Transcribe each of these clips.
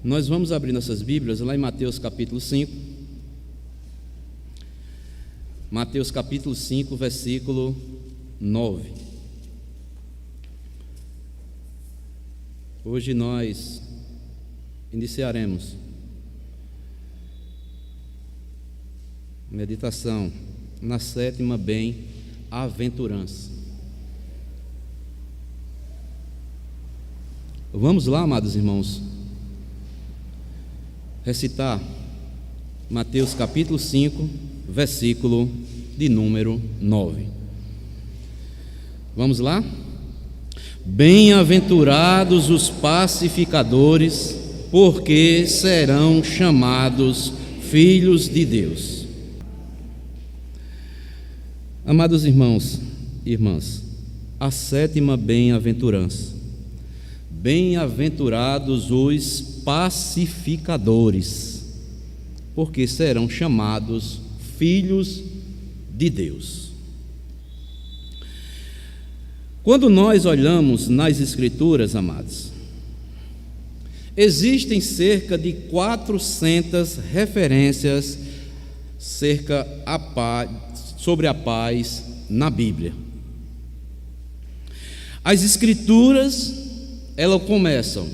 Nós vamos abrir nossas Bíblias lá em Mateus capítulo 5. Mateus capítulo 5, versículo 9. Hoje nós iniciaremos meditação na sétima bem-aventurança. Vamos lá, amados irmãos, recitar Mateus capítulo 5, versículo de número 9. Vamos lá? Bem-aventurados os pacificadores, porque serão chamados filhos de Deus. Amados irmãos e irmãs, a sétima bem-aventurança. Bem-aventurados os pacificadores, porque serão chamados filhos de Deus. Quando nós olhamos nas Escrituras, amados, existem cerca de 400 referências sobre a paz na Bíblia. As Escrituras, elas começam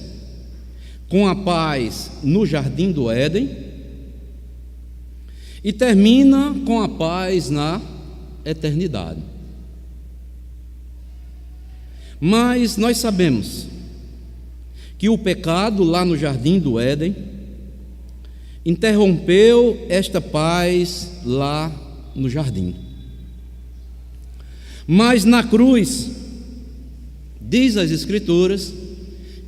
com a paz no jardim do Éden e termina com a paz na eternidade. Mas nós sabemos que o pecado lá no jardim do Éden interrompeu esta paz lá no jardim. Mas na cruz, diz as Escrituras,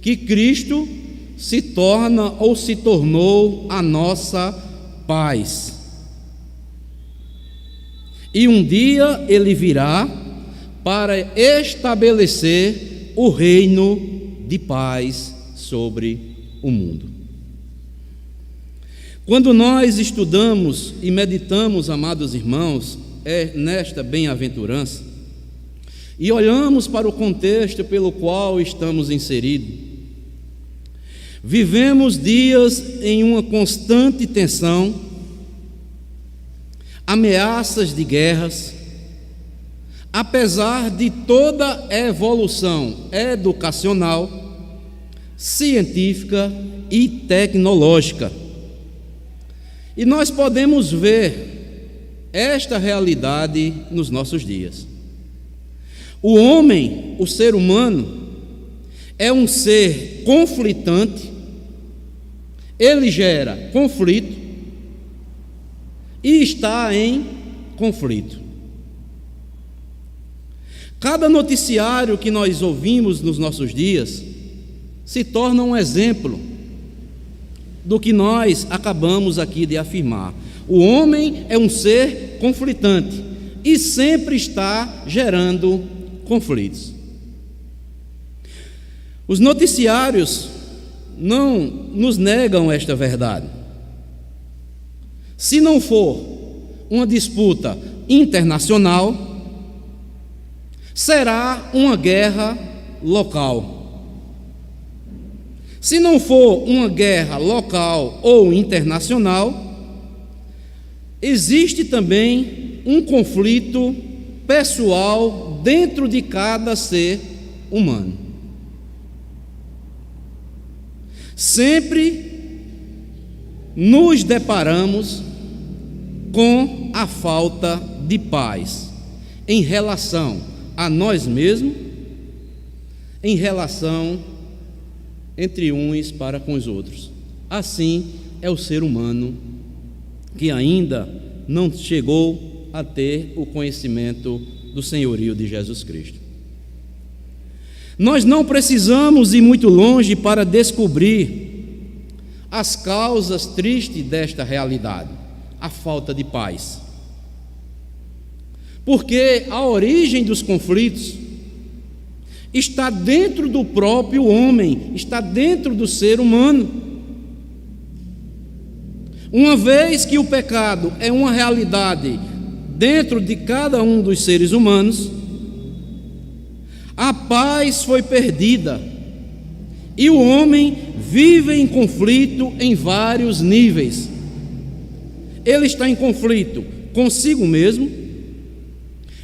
que Cristo se torna ou se tornou a nossa paz. E um dia Ele virá para estabelecer o reino de paz sobre o mundo. Quando nós estudamos e meditamos, amados irmãos, nesta bem-aventurança, e olhamos para o contexto pelo qual estamos inseridos, vivemos dias em uma constante tensão, ameaças de guerras, apesar de toda a evolução educacional, científica e tecnológica. E nós podemos ver esta realidade nos nossos dias. O homem, o ser humano, é um ser conflitante, ele gera conflito e está em conflito. Cada noticiário que nós ouvimos nos nossos dias se torna um exemplo do que nós acabamos aqui de afirmar. O homem é um ser conflitante e sempre está gerando conflitos. Os noticiários não nos negam esta verdade. Se não for uma disputa internacional, será uma guerra local. Se não for uma guerra local ou internacional, existe também um conflito pessoal dentro de cada ser humano. Sempre nos deparamos com a falta de paz em relação a nós mesmos, em relação entre uns para com os outros. Assim é o ser humano que ainda não chegou a ter o conhecimento do senhorio de Jesus Cristo. Nós não precisamos ir muito longe para descobrir as causas tristes desta realidade, a falta de paz. Porque a origem dos conflitos está dentro do próprio homem, está dentro do ser humano. Uma vez que o pecado é uma realidade dentro de cada um dos seres humanos, a paz foi perdida E o homem vive em conflito em vários níveis. Ele está em conflito consigo mesmo,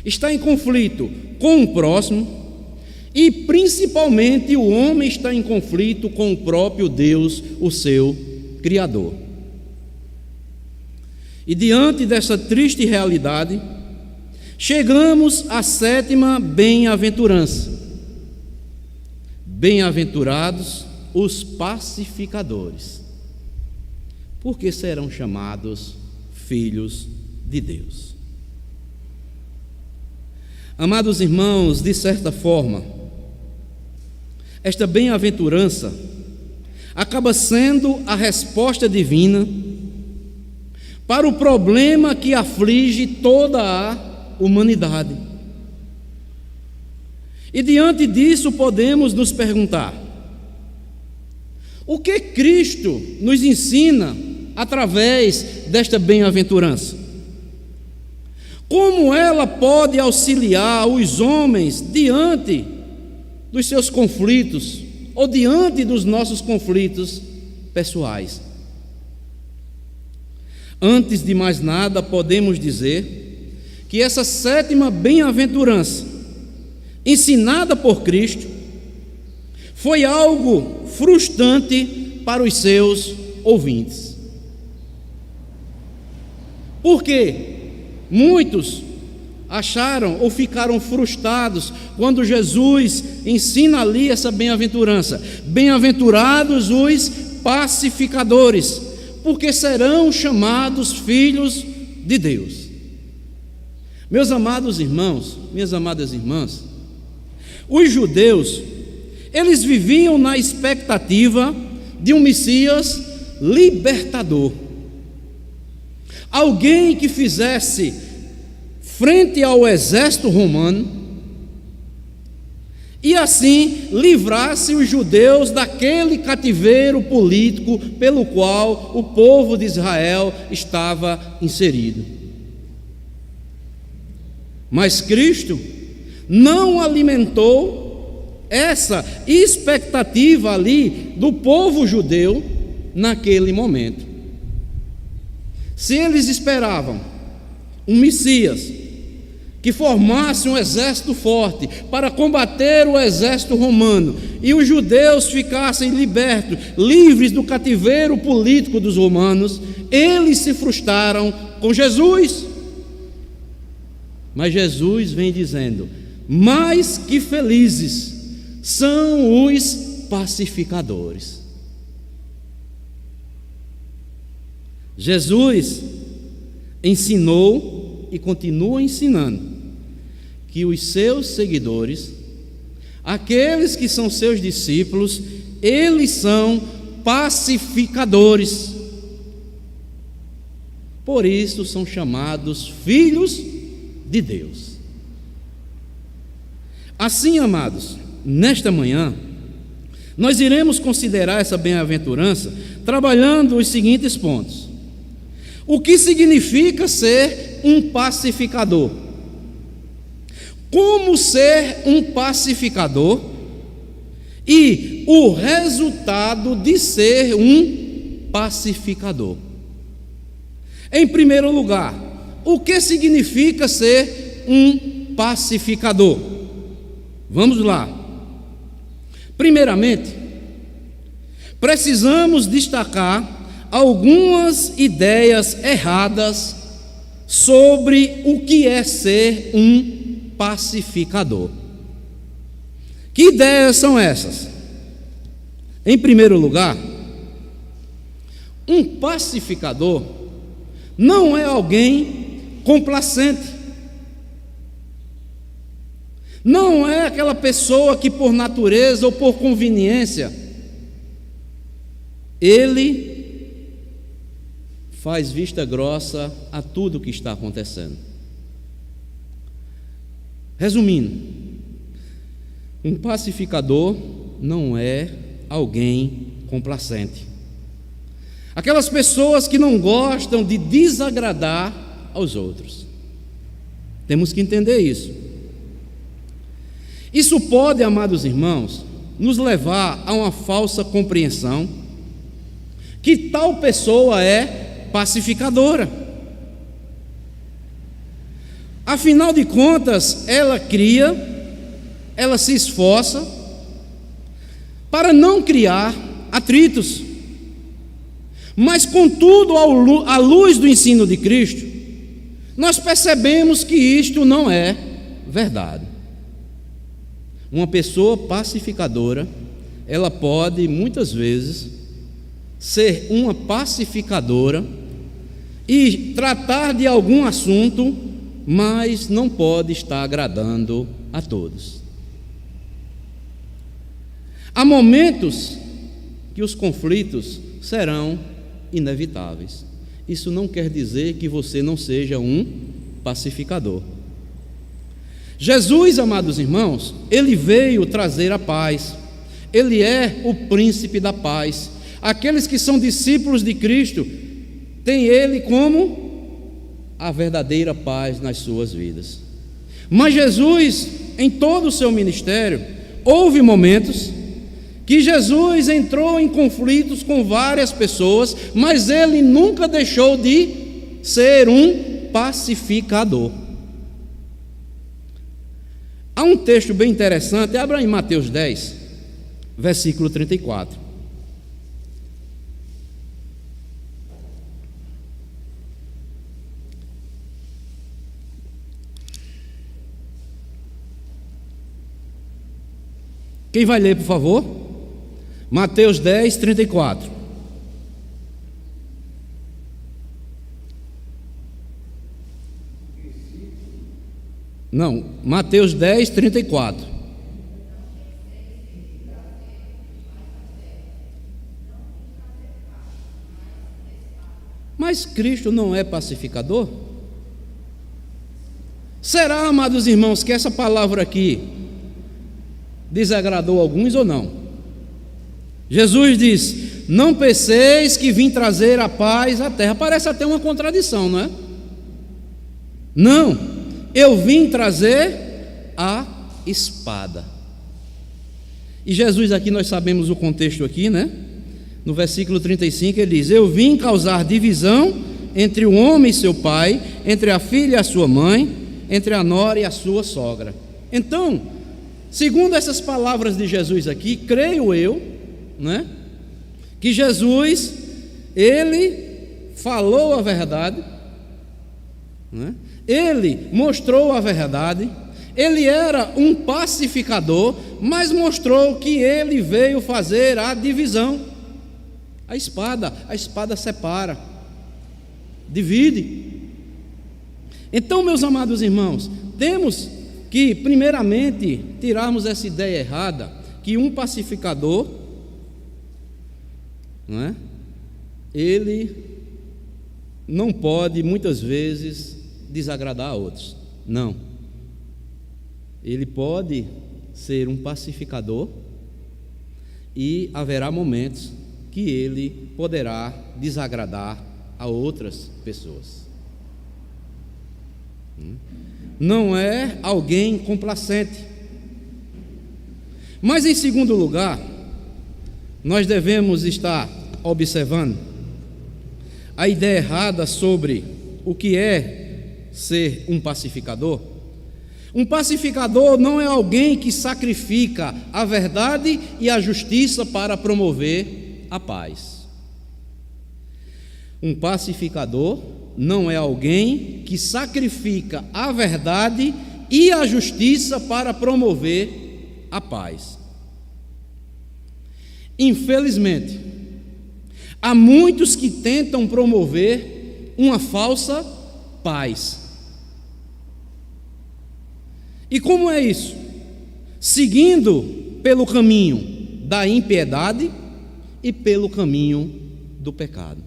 está em conflito com o próximo e principalmente o homem está em conflito com o próprio Deus, o seu Criador. E diante dessa triste realidade, chegamos à 7ª bem-aventurança. Bem-aventurados os pacificadores, porque serão chamados filhos de Deus. Amados irmãos, de certa forma, esta bem-aventurança acaba sendo a resposta divina para o problema que aflige toda a humanidade. E diante disso podemos nos perguntar: o que Cristo nos ensina através desta bem-aventurança? Como ela pode auxiliar os homens diante dos seus conflitos ou diante dos nossos conflitos pessoais? Antes de mais nada, podemos dizer que essa 7ª bem-aventurança, ensinada por Cristo, foi algo frustrante para os seus ouvintes. Por quê? Muitos acharam ou ficaram frustrados quando Jesus ensina ali essa bem-aventurança. Bem-aventurados os pacificadores, porque serão chamados filhos de Deus. Meus amados irmãos, minhas amadas irmãs, os judeus, eles viviam na expectativa de um Messias libertador, alguém que fizesse frente ao exército romano e assim livrasse os judeus daquele cativeiro político pelo qual o povo de Israel estava inserido. Mas Cristo não alimentou essa expectativa ali do povo judeu naquele momento. Se eles esperavam um Messias que formasse um exército forte para combater o exército romano e os judeus ficassem libertos, livres do cativeiro político dos romanos, eles se frustraram com Jesus. Mas Jesus vem dizendo: mais que felizes são os pacificadores. Jesus ensinou e continua ensinando que os seus seguidores, aqueles que são seus discípulos, eles são pacificadores. Por isso são chamados filhos de Deus. Assim, amados, nesta manhã, nós iremos considerar essa bem-aventurança trabalhando os seguintes pontos. O que significa ser um pacificador? Como ser um pacificador? E o resultado de ser um pacificador. Em primeiro lugar, o que significa ser um pacificador? Vamos lá. Primeiramente, precisamos destacar algumas ideias erradas sobre o que é ser um pacificador. Que ideias são essas? Em primeiro lugar, um pacificador não é alguém complacente. Não é aquela pessoa que por natureza ou por conveniência ele faz vista grossa a tudo que está acontecendo. Resumindo, um pacificador não é alguém complacente. Aquelas pessoas que não gostam de desagradar aos outros. Temos que entender isso. Isso pode, amados irmãos, nos levar a uma falsa compreensão que tal pessoa é pacificadora. Afinal de contas, ela cria, ela se esforça para não criar atritos. Mas, contudo, à luz do ensino de Cristo, nós percebemos que isto não é verdade. Uma pessoa pacificadora, ela pode, muitas vezes, ser uma pacificadora e tratar de algum assunto, mas não pode estar agradando a todos. Há momentos que os conflitos serão inevitáveis. Isso não quer dizer que você não seja um pacificador. Jesus, amados irmãos, ele veio trazer a paz. Ele é o príncipe da paz. Aqueles que são discípulos de Cristo têm ele como a verdadeira paz nas suas vidas. Mas Jesus, em todo o seu ministério, houve momentos que Jesus entrou em conflitos com várias pessoas, mas ele nunca deixou de ser um pacificador. Há um texto bem interessante, abra em Mateus 10, versículo 34. Quem vai ler, por favor? Mateus 10, 34. Não, Mateus 10, 34. Mas Cristo não é pacificador? Será, amados irmãos, que essa palavra aqui desagradou alguns ou não? Jesus diz: não penseis que vim trazer a paz à terra. Parece até uma contradição, não é? Não, eu vim trazer a espada. E Jesus aqui, nós sabemos o contexto aqui, né? No versículo 35 ele diz: eu vim causar divisão entre o homem e seu pai, entre a filha e a sua mãe, entre a nora e a sua sogra. Então, segundo essas palavras de Jesus aqui, creio eu, né, que Jesus, ele falou a verdade, né? Ele mostrou a verdade, ele era um pacificador, mas mostrou que ele veio fazer a divisão. A espada separa, divide. Então, meus amados irmãos, temos que primeiramente tirarmos essa ideia errada, que um pacificador, não é? Ele não pode muitas vezes desagradar a outros. Não. Ele pode ser um pacificador e haverá momentos que ele poderá desagradar a outras pessoas. Não é alguém complacente. Mas em segundo lugar, nós devemos estar observando a ideia errada sobre o que é ser um pacificador. Um pacificador não é alguém que sacrifica a verdade e a justiça para promover a paz. Um pacificador não é alguém que sacrifica a verdade e a justiça para promover a paz. Infelizmente, há muitos que tentam promover uma falsa paz. E como é isso? Seguindo pelo caminho da impiedade e pelo caminho do pecado.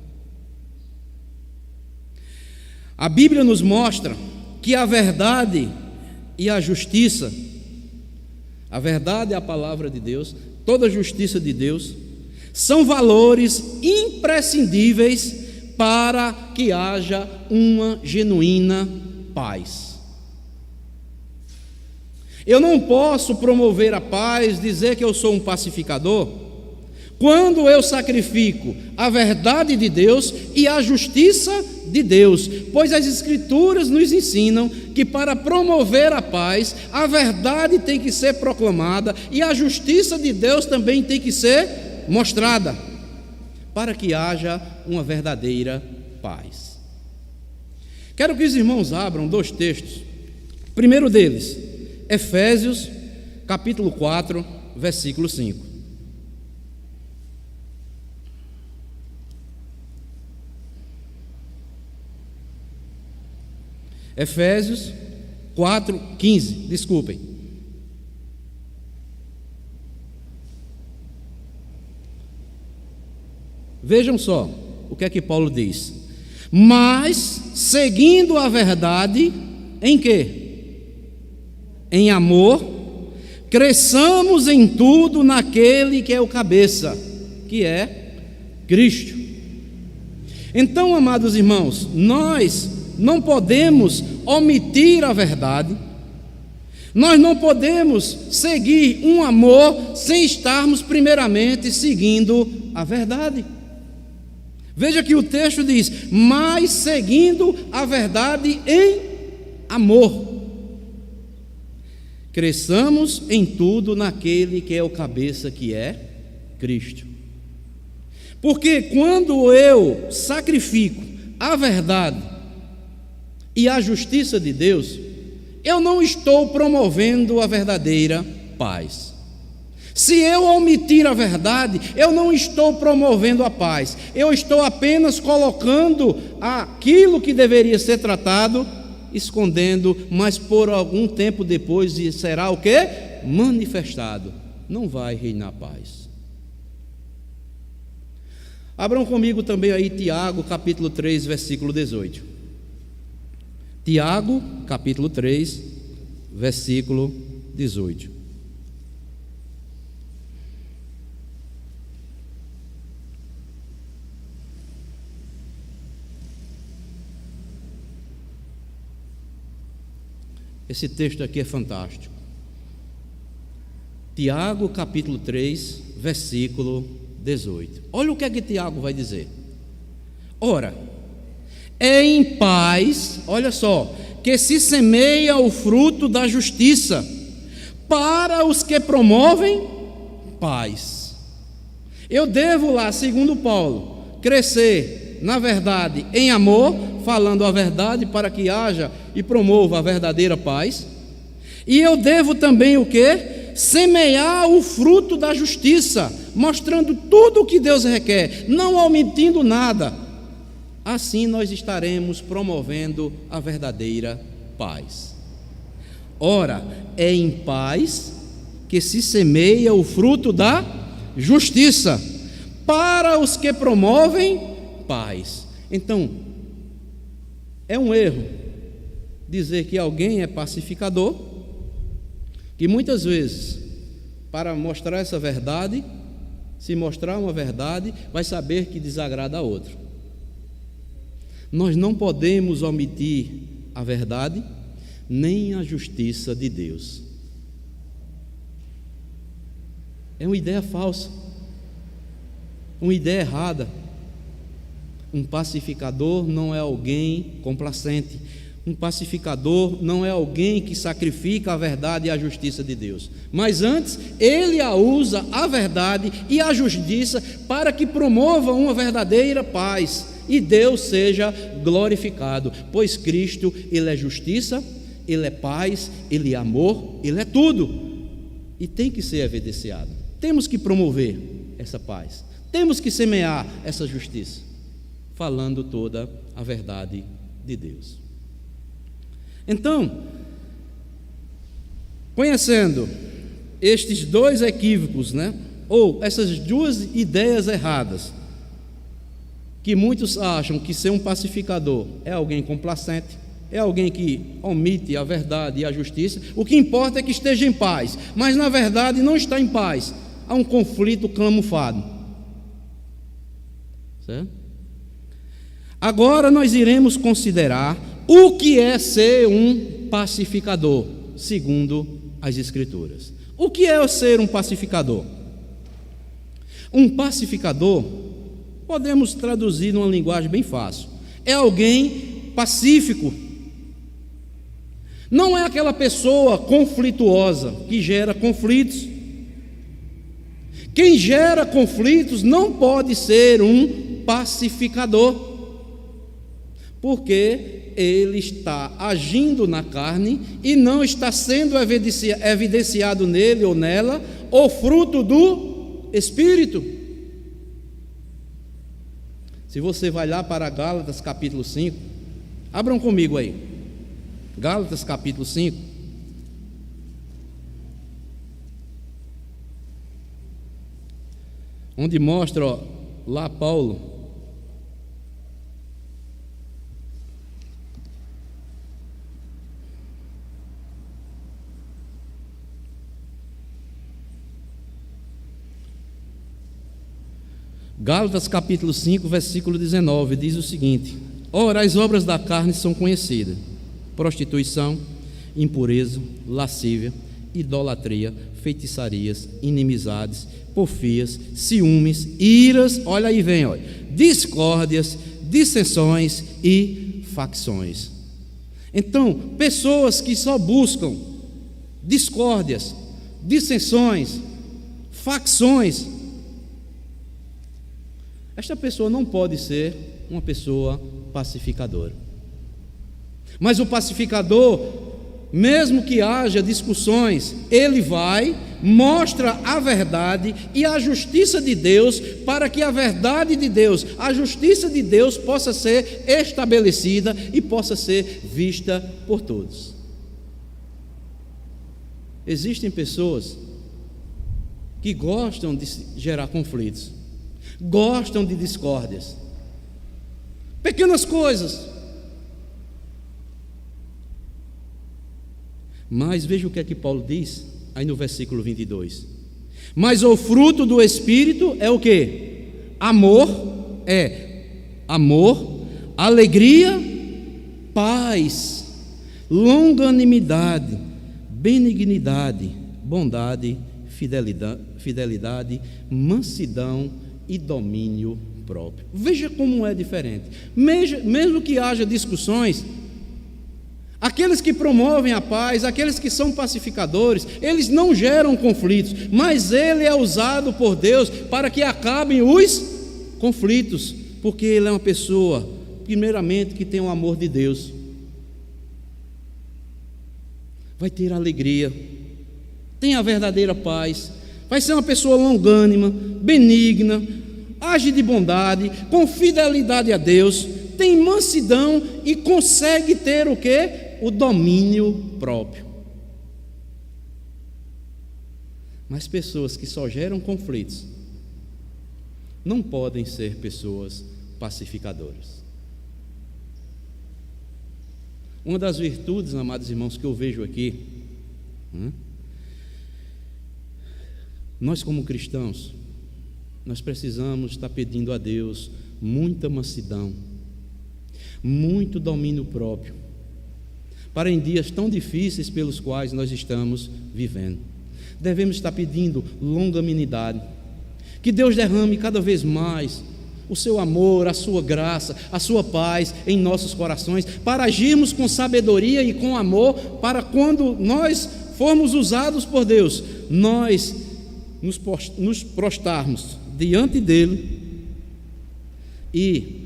A Bíblia nos mostra que a verdade e a justiça, a verdade é a palavra de Deus, toda a justiça de Deus, são valores imprescindíveis para que haja uma genuína paz. Eu não posso promover a paz, dizer que eu sou um pacificador, quando eu sacrifico a verdade de Deus e a justiça de Deus, pois as Escrituras nos ensinam que para promover a paz, a verdade tem que ser proclamada e a justiça de Deus também tem que ser mostrada, para que haja uma verdadeira paz. Quero que os irmãos abram 2 textos. O primeiro deles, Efésios, capítulo 4, versículo 5. Efésios 4, 15, desculpem. Vejam só o que é que Paulo diz. Mas, seguindo a verdade, em quê? Em amor, cresçamos em tudo naquele que é o cabeça, que é Cristo. Então, amados irmãos, nós não podemos omitir a verdade, nós não podemos seguir um amor sem estarmos primeiramente seguindo a verdade. Veja que o texto diz, mas seguindo a verdade em amor, cresçamos em tudo naquele que é o cabeça, que é Cristo. Porque quando eu sacrifico a verdade e a justiça de Deus, eu não estou promovendo a verdadeira paz. Se eu omitir a verdade, eu não estou promovendo a paz, eu estou apenas colocando aquilo que deveria ser tratado, escondendo, mas por algum tempo depois será o quê? Manifestado. Não vai reinar paz. Abram comigo também aí Tiago, capítulo 3, versículo 18. Tiago, capítulo 3, versículo 18. Esse texto aqui é fantástico. Tiago, capítulo 3, versículo 18. Olha o que é que Tiago vai dizer. Ora, é em paz, olha só, que se semeia o fruto da justiça para os que promovem paz. Eu devo lá, segundo Paulo, crescer na verdade em amor, falando a verdade para que haja e promova a verdadeira paz. E eu devo também o quê? Semear o fruto da justiça, mostrando tudo o que Deus requer, não omitindo nada. Assim nós estaremos promovendo a verdadeira paz. Ora, é em paz que se semeia o fruto da justiça para os que promovem paz. Então, é um erro dizer que alguém é pacificador, que muitas vezes, para mostrar essa verdade, se mostrar uma verdade, vai saber que desagrada a outro. Nós não podemos omitir a verdade, nem a justiça de Deus. É uma ideia falsa, uma ideia errada. Um pacificador não é alguém complacente. Um pacificador não é alguém que sacrifica a verdade e a justiça de Deus, mas antes ele usa a verdade e a justiça para que promova uma verdadeira paz e Deus seja glorificado, pois Cristo, Ele é justiça, Ele é paz, Ele é amor, Ele é tudo e tem que ser evidenciado. Temos que promover essa paz, temos que semear essa justiça, falando toda a verdade de Deus. Então, conhecendo estes dois equívocos, ou essas duas ideias erradas, que muitos acham que ser um pacificador é alguém complacente, é alguém que omite a verdade e a justiça, o que importa é que esteja em paz, mas na verdade não está em paz, há um conflito camuflado. Certo? Agora nós iremos considerar o que é ser um pacificador, segundo as Escrituras. O que é ser um pacificador? Um pacificador, podemos traduzir numa linguagem bem fácil, é alguém pacífico. Não é aquela pessoa conflituosa que gera conflitos. Quem gera conflitos não pode ser um pacificador, porque ele está agindo na carne e não está sendo evidenciado nele ou nela o fruto do Espírito. Se você vai lá para Gálatas capítulo 5, abram comigo aí, Gálatas capítulo 5, onde mostra lá Paulo Gálatas capítulo 5, versículo 19, diz o seguinte: ora, as obras da carne são conhecidas: prostituição, impureza, lascívia, idolatria, feitiçarias, inimizades, porfias, ciúmes, iras, olha aí vem, olha, discórdias, dissensões e facções. Então, pessoas que só buscam discórdias, dissensões, facções, esta pessoa não pode ser uma pessoa pacificadora. Mas o pacificador, mesmo que haja discussões, ele vai, mostra a verdade e a justiça de Deus, para que a verdade de Deus, a justiça de Deus possa ser estabelecida e possa ser vista por todos. Existem pessoas que gostam de gerar conflitos, gostam de discórdias, pequenas coisas. Mas veja o que é que Paulo diz aí no versículo 22. Mas o fruto do Espírito é o quê? Amor, alegria, paz, longanimidade, benignidade, bondade, fidelidade, mansidão e domínio próprio. Veja como é diferente. Mesmo que haja discussões, aqueles que promovem a paz, aqueles que são pacificadores, eles não geram conflitos, mas ele é usado por Deus para que acabem os conflitos, porque ele é uma pessoa, primeiramente, que tem o amor de Deus. Vai ter alegria, tem a verdadeira paz, vai ser uma pessoa longânima, benigna, age de bondade, com fidelidade a Deus, tem mansidão e consegue ter o quê? O domínio próprio. Mas pessoas que só geram conflitos não podem ser pessoas pacificadoras. Uma das virtudes, amados irmãos, que eu vejo aqui, nós como cristãos, nós precisamos estar pedindo a Deus muita mansidão, muito domínio próprio, para em dias tão difíceis pelos quais nós estamos vivendo. Devemos estar pedindo longanimidade, que Deus derrame cada vez mais o seu amor, a sua graça, a sua paz em nossos corações, para agirmos com sabedoria e com amor, para quando nós formos usados por Deus, nós nos prostrarmos diante dele e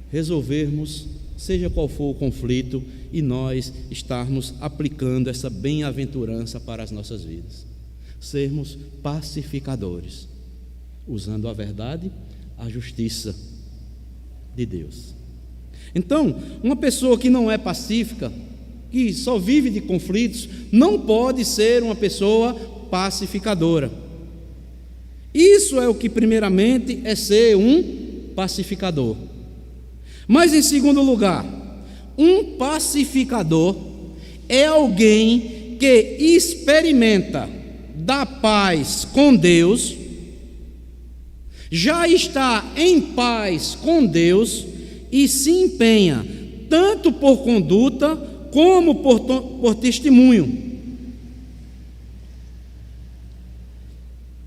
resolvermos, seja qual for o conflito, e nós estarmos aplicando essa bem-aventurança para as nossas vidas, sermos pacificadores, usando a verdade, a justiça de Deus. Então, uma pessoa que não é pacífica, que só vive de conflitos, não pode ser uma pessoa pacificadora. Isso é o que primeiramente é ser um pacificador. Mas em segundo lugar, um pacificador é alguém que experimenta da paz com Deus, já está em paz com Deus e se empenha tanto por conduta como por testemunho.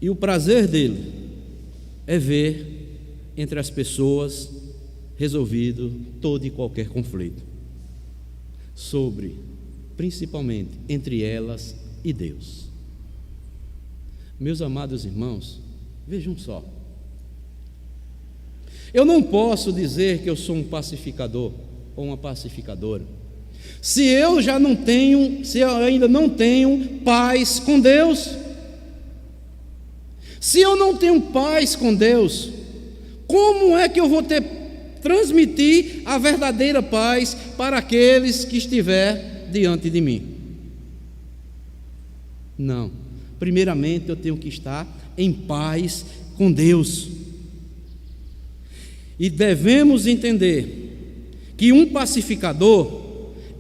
E o prazer dele é ver entre as pessoas resolvido todo e qualquer conflito, principalmente entre elas e Deus. Meus amados irmãos, vejam só, eu não posso dizer que eu sou um pacificador ou uma pacificadora se eu ainda não tenho paz com Deus. Se eu não tenho paz com Deus, como é que eu vou transmitir a verdadeira paz para aqueles que estiver diante de mim? Não. Primeiramente eu tenho que estar em paz com Deus. E devemos entender que um pacificador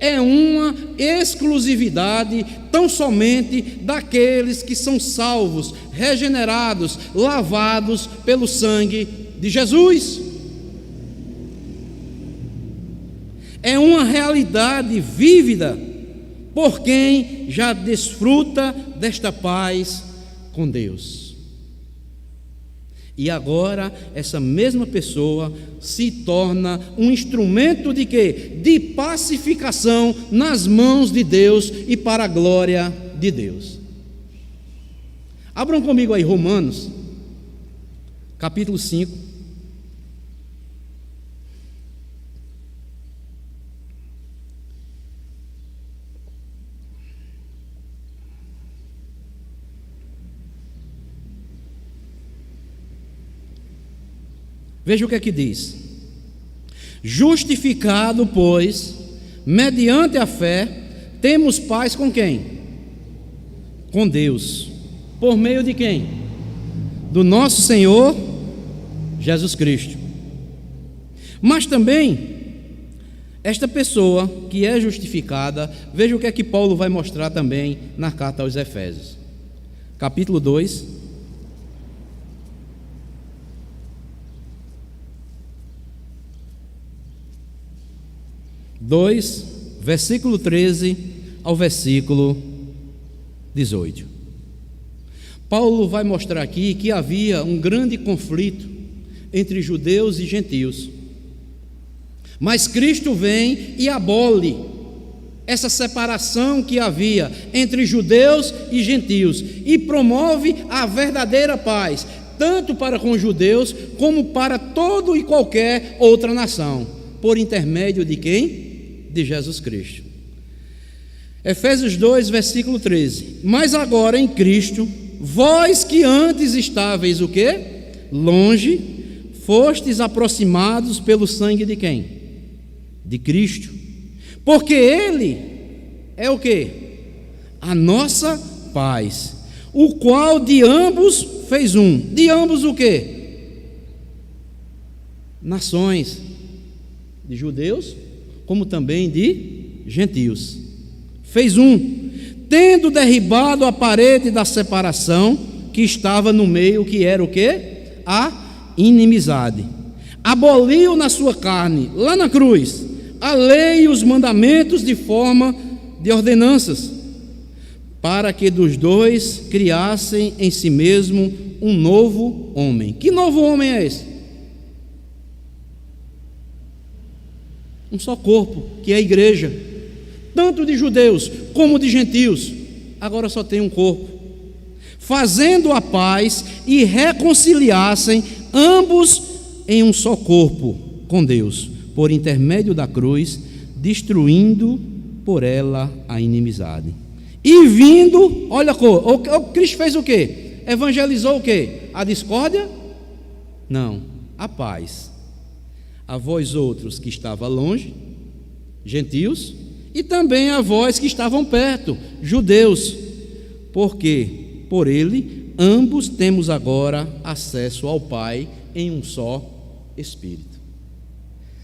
é uma exclusividade tão somente daqueles que são salvos, regenerados, lavados pelo sangue de Jesus. É uma realidade vívida por quem já desfruta desta paz com Deus. E agora essa mesma pessoa se torna um instrumento de quê? De pacificação nas mãos de Deus e para a glória de Deus. Abram comigo aí Romanos, capítulo 5. Veja o que é que diz: justificado, pois, mediante a fé, temos paz com quem? Com Deus. Por meio de quem? Do nosso Senhor Jesus Cristo. Mas também, esta pessoa que é justificada, veja o que é que Paulo vai mostrar também na carta aos Efésios, capítulo 2. Versículo 13 ao versículo 18. Paulo vai mostrar aqui que havia um grande conflito entre judeus e gentios, mas Cristo vem e abole essa separação que havia entre judeus e gentios e promove a verdadeira paz, tanto para com os judeus como para todo e qualquer outra nação, por intermédio de quem? De Jesus Cristo. Efésios 2, versículo 13. Mas agora em Cristo, vós que antes estáveis o quê? Longe, fostes aproximados pelo sangue de quem? De Cristo. Porque Ele é o quê? A nossa paz, o qual de ambos fez um. De ambos o quê? Nações, de judeus como também de gentios. Fez um, tendo derribado a parede da separação que estava no meio, que era o quê? A inimizade. Aboliu na sua carne, lá na cruz, a lei e os mandamentos de forma de ordenanças, para que dos dois criassem em si mesmo um novo homem. Que novo homem é esse? Um só corpo, que é a igreja, tanto de judeus como de gentios, agora só tem um corpo, fazendo a paz e reconciliassem ambos em um só corpo com Deus, por intermédio da cruz, destruindo por ela a inimizade. E vindo, olha, o Cristo fez o quê? Evangelizou o quê? A discórdia? Não, a paz. A vós outros que estavam longe, gentios, e também a vós que estavam perto, judeus, porque por ele ambos temos agora acesso ao Pai em um só Espírito.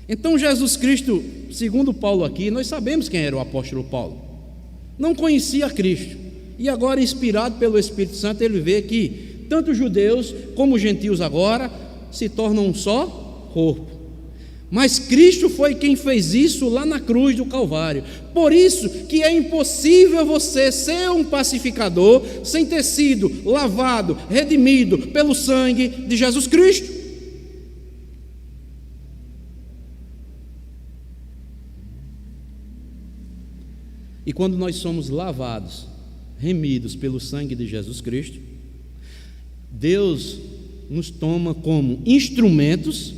Então Jesus Cristo, segundo Paulo aqui, nós sabemos quem era o apóstolo Paulo, não conhecia Cristo, e agora inspirado pelo Espírito Santo ele vê que tanto judeus como gentios agora se tornam um só corpo. Mas Cristo foi quem fez isso lá na cruz do Calvário. Por isso que é impossível você ser um pacificador sem ter sido lavado, redimido pelo sangue de Jesus Cristo. E quando nós somos lavados, remidos pelo sangue de Jesus Cristo, Deus nos toma como instrumentos.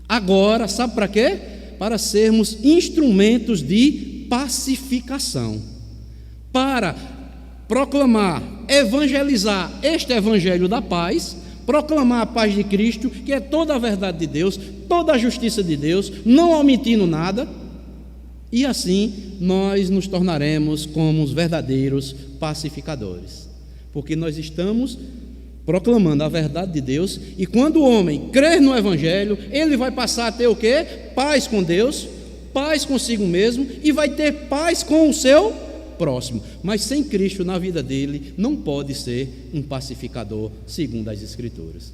Agora, sabe para quê? Para sermos instrumentos de pacificação, para proclamar, evangelizar este evangelho da paz, proclamar a paz de Cristo, que é toda a verdade de Deus, toda a justiça de Deus, não omitindo nada, e assim nós nos tornaremos como os verdadeiros pacificadores, porque nós estamos proclamando a verdade de Deus, e quando o homem crer no Evangelho, ele vai passar a ter o quê? Paz com Deus, paz consigo mesmo, e vai ter paz com o seu próximo. Mas sem Cristo na vida dele, não pode ser um pacificador, segundo as Escrituras.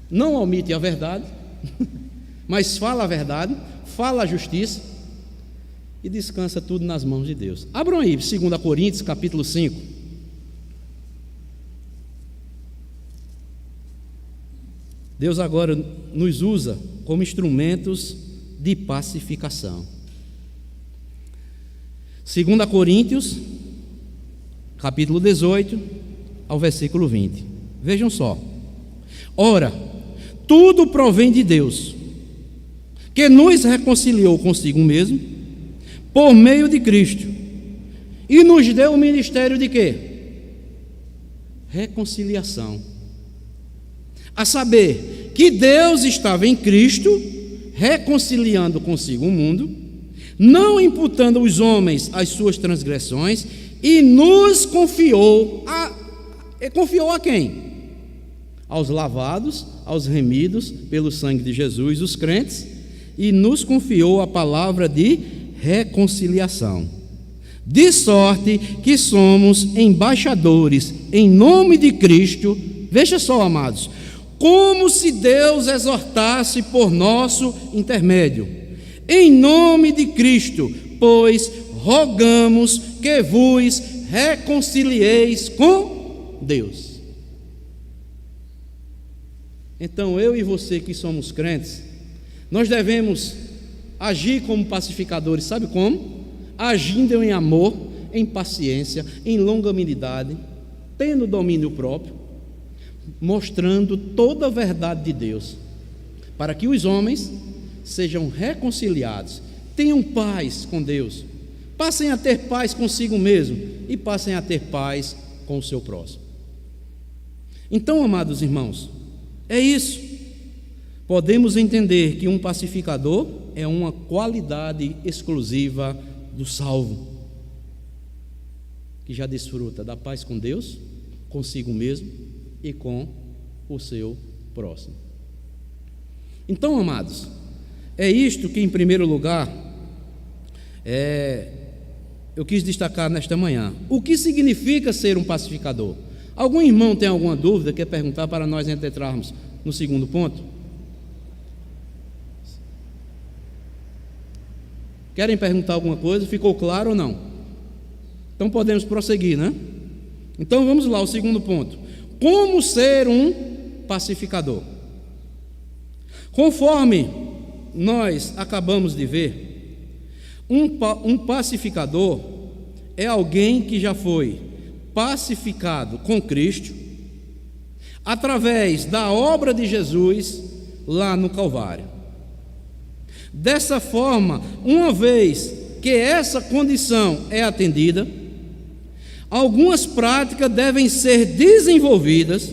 Não omite a verdade, mas fala a verdade, fala a justiça, e descansa tudo nas mãos de Deus. Abram aí, 2 Coríntios, capítulo 5. Deus agora nos usa como instrumentos de pacificação. 2 Coríntios, capítulo 18, ao versículo 20. Vejam só. Ora, tudo provém de Deus, que nos reconciliou consigo mesmo, por meio de Cristo, e nos deu o ministério de quê? Reconciliação. A saber, que Deus estava em Cristo, reconciliando consigo o mundo, não imputando aos homens as suas transgressões, e nos confiou a quem? Aos lavados, aos remidos pelo sangue de Jesus, os crentes, e nos confiou a palavra de reconciliação. De sorte que somos embaixadores em nome de Cristo. Veja só, amados, como se Deus exortasse por nosso intermédio. Em nome de Cristo, pois rogamos que vos reconcilieis com Deus. Então, eu e você que somos crentes, nós devemos agir como pacificadores. Sabe como? Agindo em amor, em paciência, em longanimidade, tendo domínio próprio, mostrando toda a verdade de Deus, para que os homens sejam reconciliados, tenham paz com Deus, passem a ter paz consigo mesmo e passem a ter paz com o seu próximo. Então, amados irmãos, é isso. Podemos entender que um pacificador é uma qualidade exclusiva do salvo, que já desfruta da paz com Deus, consigo mesmo e com o seu próximo. Então, amados, é isto que, em primeiro lugar, eu quis destacar nesta manhã. O que significa ser um pacificador? Algum irmão tem alguma dúvida? Quer perguntar para nós entrarmos no segundo ponto? Querem perguntar alguma coisa? Ficou claro ou não? Então podemos prosseguir, né? Então vamos lá, o segundo ponto. Como ser um pacificador? Conforme nós acabamos de ver, um pacificador é alguém que já foi pacificado com Cristo através da obra de Jesus lá no Calvário. Dessa forma, uma vez que essa condição é atendida, algumas práticas devem ser desenvolvidas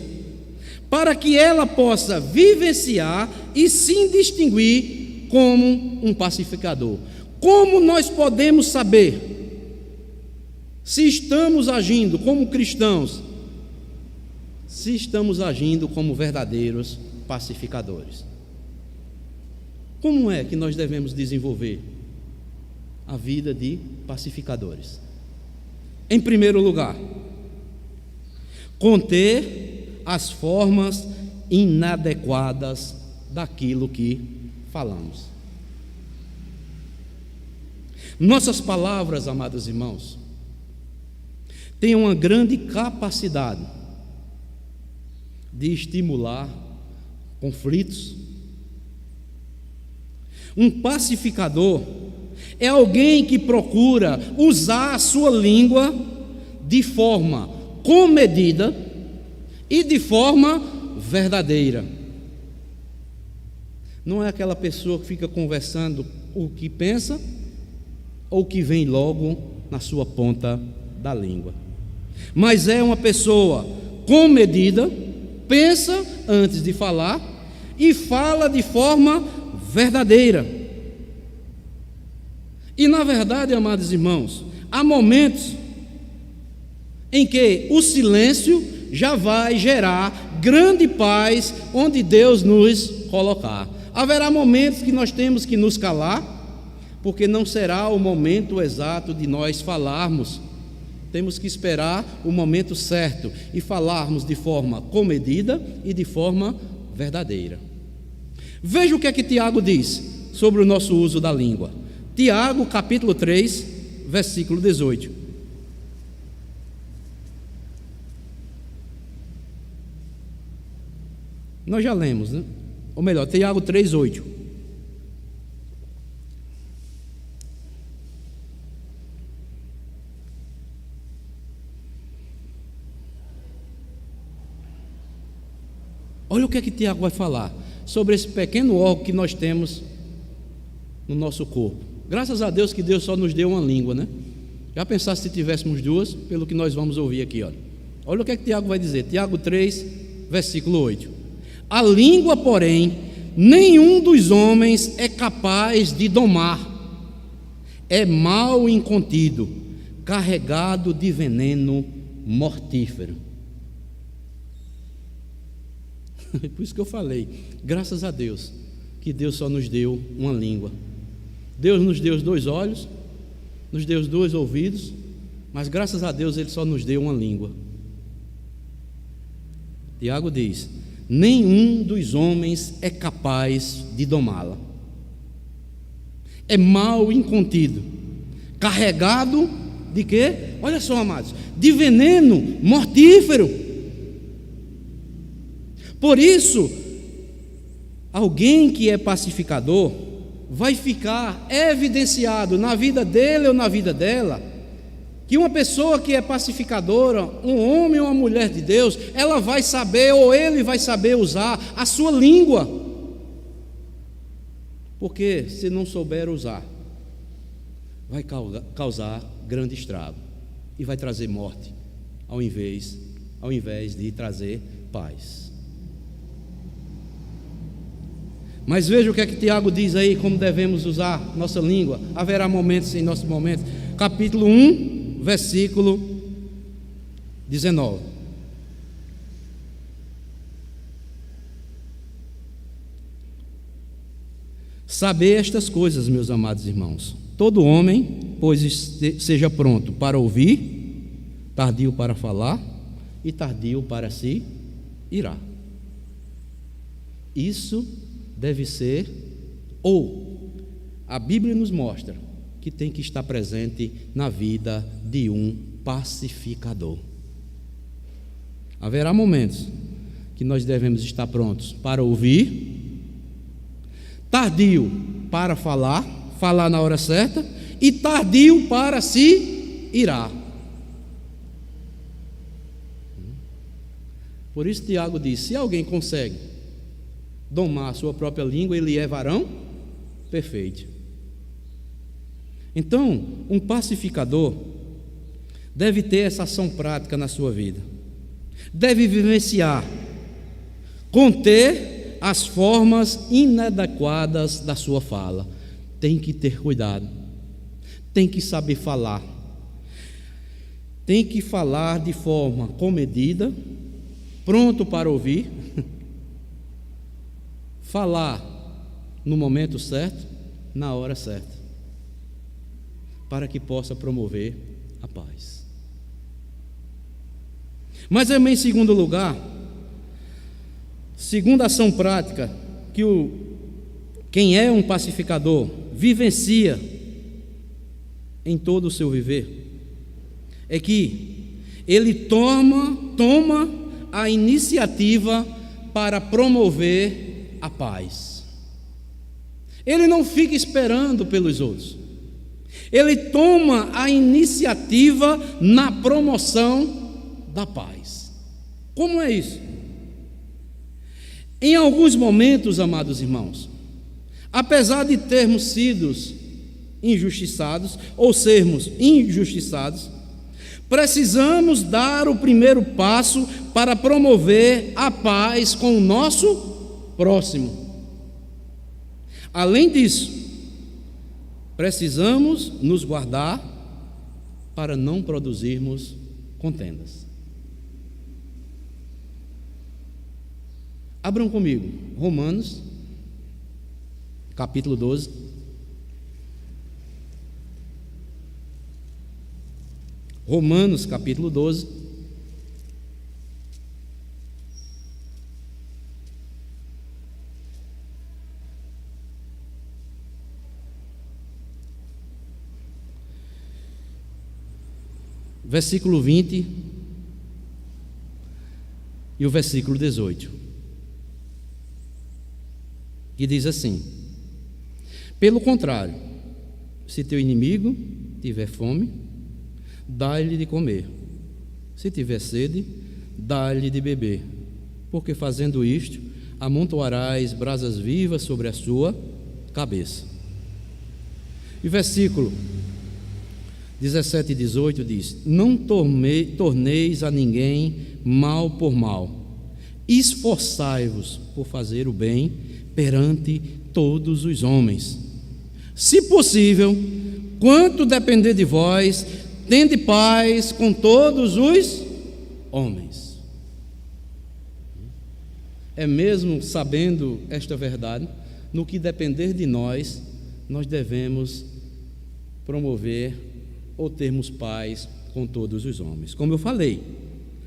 para que ela possa vivenciar e se distinguir como um pacificador. Como nós podemos saber se estamos agindo como cristãos, se estamos agindo como verdadeiros pacificadores? Como é que nós devemos desenvolver a vida de pacificadores? Em primeiro lugar, conter as formas inadequadas daquilo que falamos. Nossas palavras, amados irmãos, têm uma grande capacidade de estimular conflitos. Um pacificador é alguém que procura usar a sua língua de forma comedida e de forma verdadeira. Não é aquela pessoa que fica conversando o que pensa ou que vem logo na sua ponta da língua, mas é uma pessoa comedida, pensa antes de falar e fala de forma verdadeira. E na verdade, amados irmãos, há momentos em que o silêncio já vai gerar grande paz onde Deus nos colocar. Haverá momentos que nós temos que nos calar, porque não será o momento exato de nós falarmos. Temos que esperar o momento certo e falarmos de forma comedida e de forma verdadeira. Veja o que é que Tiago diz sobre o nosso uso da língua. Tiago, capítulo 3, versículo 18. Nós já lemos, né? Ou melhor, Tiago 3, 8. Olha o que é que Tiago vai falar sobre esse pequeno órgão que nós temos no nosso corpo. Graças a Deus que Deus só nos deu uma língua, né? Já pensasse se tivéssemos duas, pelo que nós vamos ouvir aqui, olha. Olha o que é que Tiago vai dizer. Tiago 3, versículo 8. A língua, porém, nenhum dos homens é capaz de domar. É mal incontido, carregado de veneno mortífero. Por isso que eu falei, graças a Deus, que Deus só nos deu uma língua. Deus nos deu os 2 olhos, nos deu os 2 ouvidos, mas graças a Deus Ele só nos deu uma língua. Tiago diz: nenhum dos homens é capaz de domá-la. É mal incontido, carregado de quê? Olha só, amados, de veneno mortífero. Por isso, alguém que é pacificador vai ficar evidenciado na vida dele ou na vida dela, que uma pessoa que é pacificadora, um homem ou uma mulher de Deus, ela vai saber, ou ele vai saber usar a sua língua, porque se não souber usar, vai causar grande estrago e vai trazer morte, ao invés de trazer paz. Mas veja o que é que Tiago diz aí, como devemos usar nossa língua. Haverá momentos em nossos momentos. Capítulo 1, versículo 19. Saber estas coisas, meus amados irmãos. Todo homem, pois seja pronto para ouvir, tardio para falar e tardio para se irar. Isso deve ser, ou a Bíblia nos mostra que tem que estar presente na vida de um pacificador. Haverá momentos que nós devemos estar prontos para ouvir, tardio para falar na hora certa, e tardio para se irar. Por isso Tiago diz: se alguém consegue domar a sua própria língua, ele é varão perfeito. Então, um pacificador deve ter essa ação prática na sua vida, deve vivenciar, conter as formas inadequadas da sua fala. Tem que ter cuidado, tem que saber falar, tem que falar de forma comedida, pronto para ouvir, falar no momento certo, na hora certa, para que possa promover a paz. Mas também, em segundo lugar, segunda ação prática que o Quem é um pacificador vivencia em todo o seu viver é que ele toma a iniciativa para promover a paz. Ele não fica esperando pelos outros. Ele toma a iniciativa na promoção da paz. Como é isso? Em alguns momentos, amados irmãos, apesar de termos sido injustiçados ou sermos injustiçados, precisamos dar o primeiro passo para promover a paz com o nosso próximo. Além disso, precisamos nos guardar para não produzirmos contendas. Abram comigo, Romanos, capítulo 12. Romanos, capítulo 12. Versículo 20 e o versículo 18, que diz assim: pelo contrário, se teu inimigo tiver fome, dá-lhe de comer, se tiver sede, dá-lhe de beber, porque fazendo isto, amontoarás brasas vivas sobre a sua cabeça. E versículo 17 e 18 diz: não torneis a ninguém mal por mal, esforçai-vos por fazer o bem perante todos os homens. Se possível, quanto depender de vós, tende paz com todos os homens. É mesmo sabendo esta verdade, no que depender de nós, nós devemos promover ou termos paz com todos os homens. Como eu falei,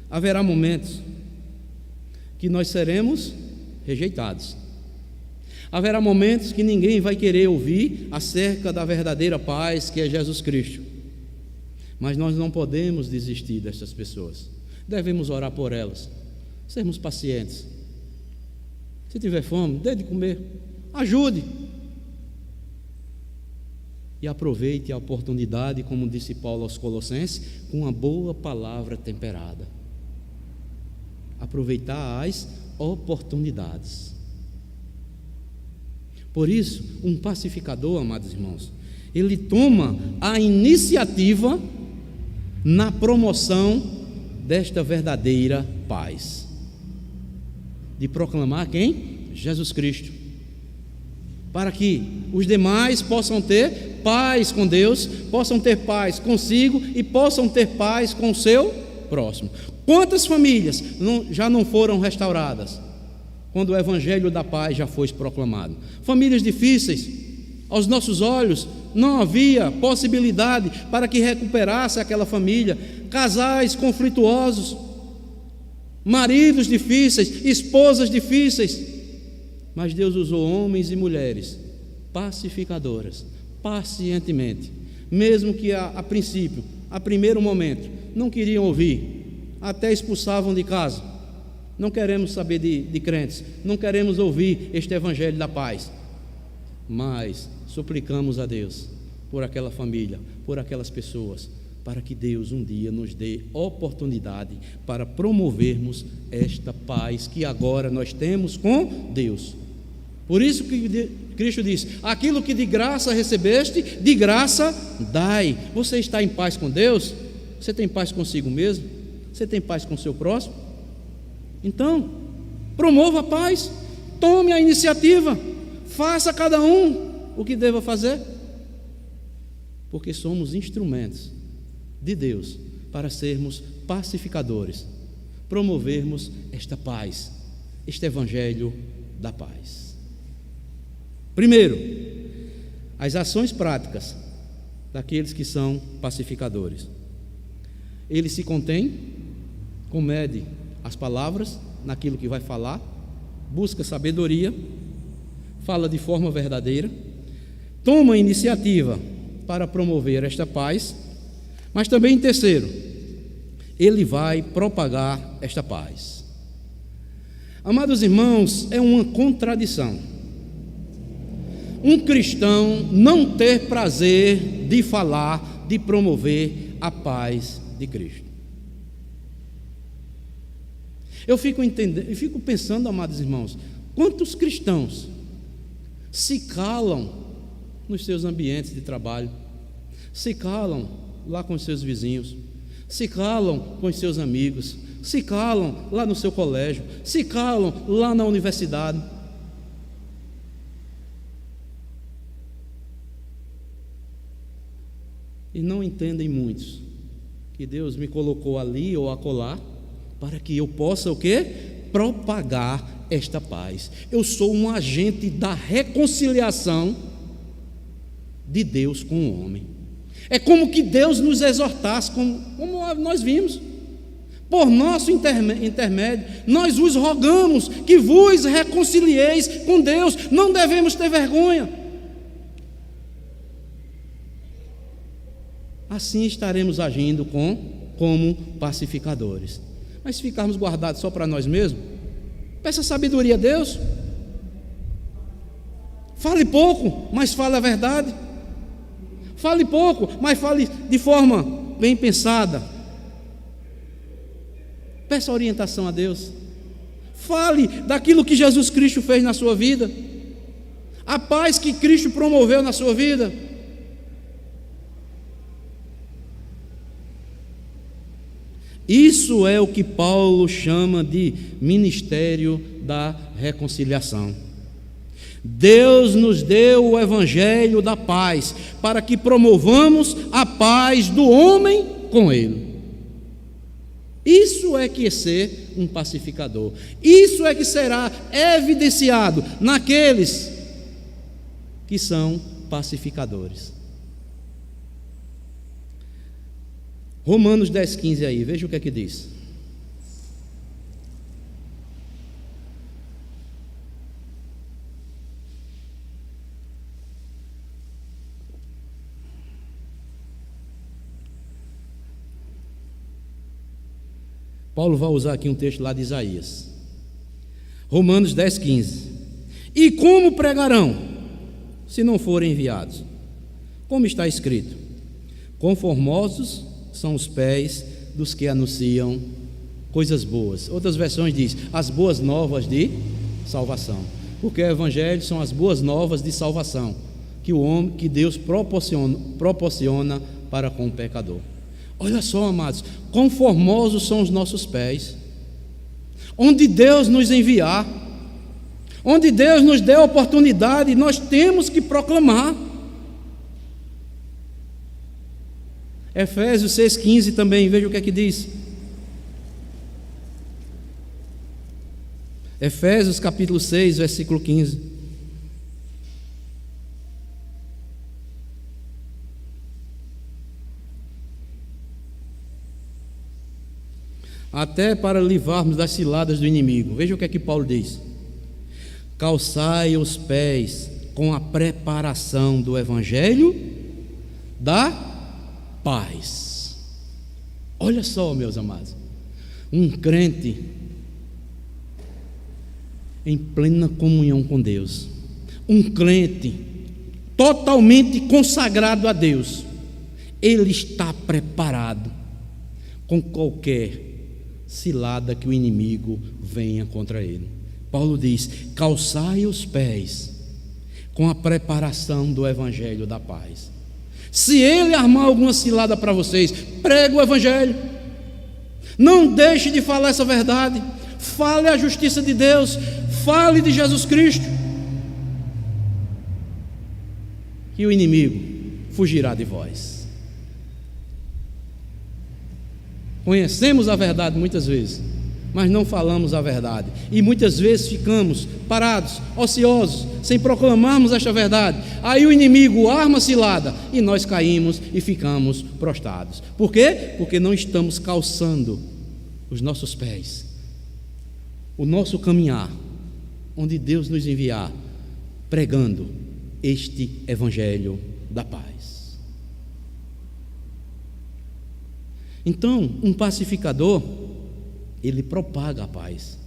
haverá momentos que nós seremos rejeitados. Haverá momentos que ninguém vai querer ouvir acerca da verdadeira paz que é Jesus Cristo. Mas nós não podemos desistir dessas pessoas. Devemos orar por elas, sermos pacientes. Se tiver fome, dê de comer, ajude. E aproveite a oportunidade, como disse Paulo aos Colossenses, com uma boa palavra temperada. Aproveitar as oportunidades. Por isso, um pacificador, amados irmãos, ele toma a iniciativa na promoção desta verdadeira paz. De proclamar quem? Jesus Cristo. Para que os demais possam ter paz com Deus, possam ter paz consigo e possam ter paz com o seu próximo. Quantas famílias já não foram restauradas quando o evangelho da paz já foi proclamado? Famílias difíceis, aos nossos olhos não havia possibilidade para que recuperasse aquela família. Casais conflituosos, maridos difíceis, esposas difíceis, mas Deus usou homens e mulheres pacificadoras, pacientemente, mesmo que a princípio, a primeiro momento, não queriam ouvir, até expulsavam de casa. Não queremos saber de crentes, não queremos ouvir este evangelho da paz, mas suplicamos a Deus por aquela família, por aquelas pessoas, para que Deus um dia nos dê oportunidade para promovermos esta paz que agora nós temos com Deus. Por isso que Cristo diz: aquilo que de graça recebeste, de graça dai. Você está em paz com Deus? Você tem paz consigo mesmo? Você tem paz com o seu próximo? Então, promova a paz, tome a iniciativa, faça cada um o que deva fazer, porque somos instrumentos de Deus para sermos pacificadores, promovermos esta paz, este evangelho da paz. Primeiro, as ações práticas daqueles que são pacificadores. Ele se contém, comede as palavras naquilo que vai falar, busca sabedoria, fala de forma verdadeira, toma iniciativa para promover esta paz, mas também, em terceiro, ele vai propagar esta paz. Amados irmãos, é uma contradição um cristão não ter prazer de falar, de promover a paz de Cristo. Eu fico pensando, amados irmãos, quantos cristãos se calam nos seus ambientes de trabalho, se calam lá com os seus vizinhos, se calam com os seus amigos, se calam lá no seu colégio, se calam lá na universidade. E não entendem muitos que Deus me colocou ali ou acolá para que eu possa o quê? Propagar esta paz. Eu sou um agente da reconciliação de Deus com o homem. É como que Deus nos exortasse, como nós vimos. Por nosso intermédio, nós vos rogamos que vos reconcilieis com Deus. Não devemos ter vergonha. Assim estaremos agindo como pacificadores. Mas se ficarmos guardados só para nós mesmos, peça sabedoria a Deus. Fale pouco, mas fale a verdade. Fale pouco, mas fale de forma bem pensada. Peça orientação a Deus. Fale daquilo que Jesus Cristo fez na sua vida, a paz que Cristo promoveu na sua vida. Isso é o que Paulo chama de ministério da reconciliação. Deus nos deu o evangelho da paz para que promovamos a paz do homem com ele. Isso é que é ser um pacificador. Isso é que será evidenciado naqueles que são pacificadores. Romanos 10,15 aí, veja o que é que diz. Paulo vai usar aqui um texto lá de Isaías. Romanos 10,15. E como pregarão, se não forem enviados? Como está escrito: conformosos são os pés dos que anunciam coisas boas. Outras versões diz as boas novas de salvação, porque o evangelho são as boas novas de salvação que Deus proporciona para com o pecador. Olha só, amados, conformosos são os nossos pés, onde Deus nos enviar, onde Deus nos der a oportunidade, nós temos que proclamar. Efésios 6,15 também, veja o que é que diz. Efésios capítulo 6, versículo 15. Até para livrarmos das ciladas do inimigo. Veja o que é que Paulo diz: calçai os pés com a preparação do evangelho da paz. Olha só, meus amados, um crente em plena comunhão com Deus, um crente totalmente consagrado a Deus, ele está preparado com qualquer cilada que o inimigo venha contra ele. Paulo diz: calçai os pés com a preparação do evangelho da paz. Se ele armar alguma cilada para vocês, pregue o evangelho. Não deixe de falar essa verdade. Fale a justiça de Deus. Fale de Jesus Cristo. E o inimigo fugirá de vós. Conhecemos a verdade muitas vezes, mas não falamos a verdade. E muitas vezes ficamos parados, ociosos, sem proclamarmos esta verdade. Aí o inimigo arma cilada e nós caímos e ficamos prostrados. Por quê? Porque não estamos calçando os nossos pés, o nosso caminhar, onde Deus nos enviar, pregando este evangelho da paz. Então, um pacificador, ele propaga a paz.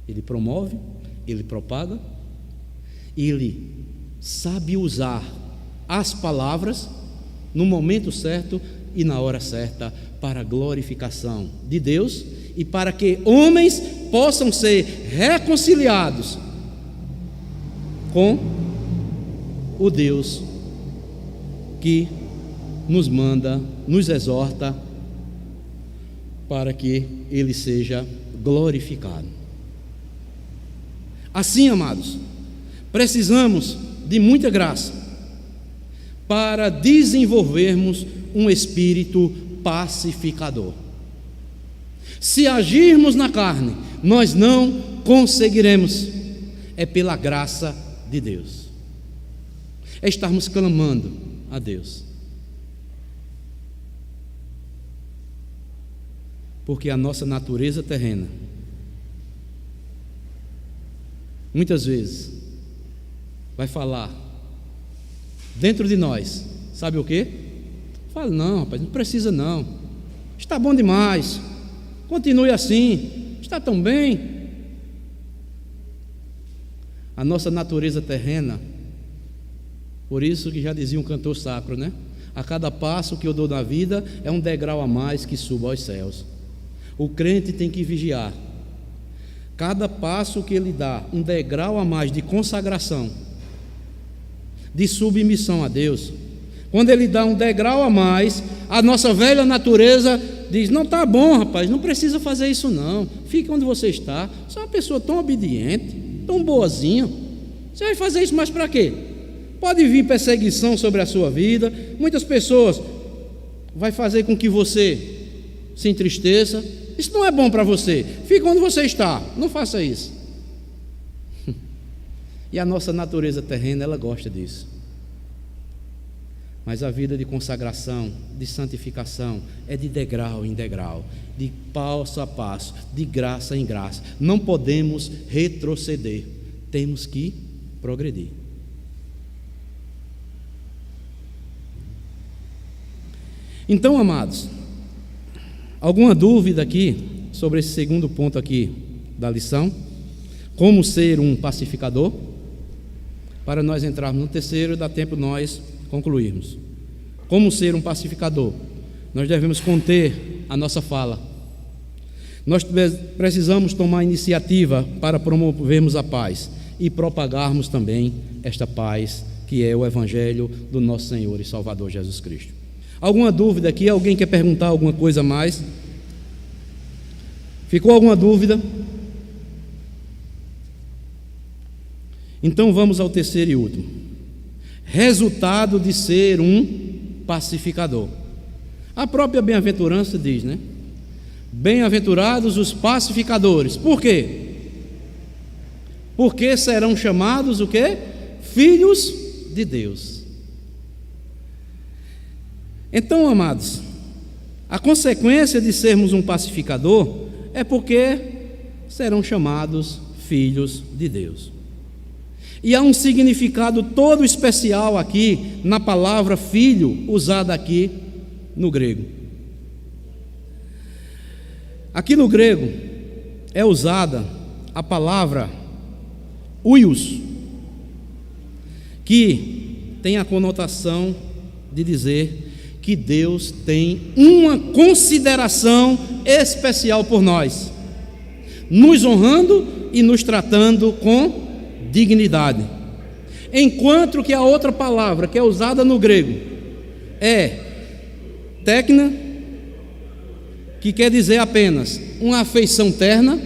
Ele promove, ele propaga, ele sabe usar as palavras no momento certo e na hora certa para a glorificação de Deus e para que homens possam ser reconciliados com o Deus que nos manda, nos exorta para que Ele seja glorificado. Assim, amados, precisamos de muita graça para desenvolvermos um espírito pacificador. Se agirmos na carne, nós não conseguiremos. É pela graça de Deus. É estarmos clamando a Deus. Porque a nossa natureza terrena, muitas vezes, vai falar dentro de nós, sabe o quê? Fala, não, rapaz, não precisa não, está bom demais, continue assim, está tão bem. A nossa natureza terrena, por isso que já dizia um cantor sacro, né? A cada passo que eu dou na vida é um degrau a mais que subo aos céus. O crente tem que vigiar. Cada passo que ele dá, um degrau a mais de consagração, de submissão a Deus. Quando ele dá um degrau a mais, a nossa velha natureza diz, não, está bom, rapaz, não precisa fazer isso não, fique onde você está, você é uma pessoa tão obediente, tão boazinha, você vai fazer isso mais para quê? Pode vir perseguição sobre a sua vida, muitas pessoas vai fazer com que você se entristeça, isso não é bom para você, fique onde você está, não faça isso. E a nossa natureza terrena, ela gosta disso. Mas a vida de consagração, de santificação, é de degrau em degrau, de passo a passo, de graça em graça. Não podemos retroceder, temos que progredir. Então, amados, alguma dúvida aqui sobre esse segundo ponto aqui da lição? Como ser um pacificador? Para nós entrarmos no terceiro, dá tempo nós concluirmos. Como ser um pacificador? Nós devemos conter a nossa fala. Nós precisamos tomar iniciativa para promovermos a paz e propagarmos também esta paz que é o Evangelho do nosso Senhor e Salvador Jesus Cristo. Alguma dúvida aqui? Alguém quer perguntar alguma coisa a mais? Ficou alguma dúvida? Então vamos ao terceiro e último. Resultado de ser um pacificador. A própria bem-aventurança diz, né? Bem-aventurados os pacificadores. Por quê? Porque serão chamados o quê? Filhos de Deus. Então, amados, a consequência de sermos um pacificador é porque serão chamados filhos de Deus. E há um significado todo especial aqui na palavra filho, usada aqui no grego. Aqui no grego é usada a palavra huios, que tem a conotação de dizer que Deus tem uma consideração especial por nós, nos honrando e nos tratando com dignidade. Enquanto que a outra palavra que é usada no grego é técnica, que quer dizer apenas uma afeição terna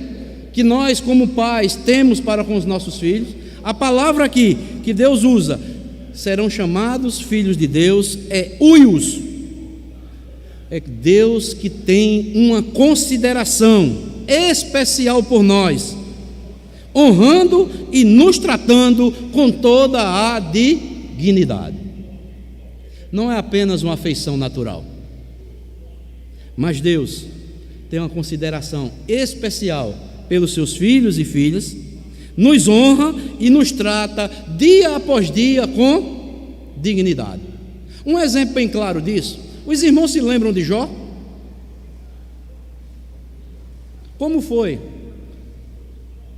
que nós como pais temos para com os nossos filhos. A palavra aqui que Deus usa, serão chamados filhos de Deus, é huios. É Deus que tem uma consideração especial por nós, honrando e nos tratando com toda a dignidade. Não é apenas uma afeição natural, mas Deus tem uma consideração especial pelos seus filhos e filhas, nos honra e nos trata dia após dia com dignidade. Um exemplo bem claro disso: os irmãos se lembram de Jó? Como foi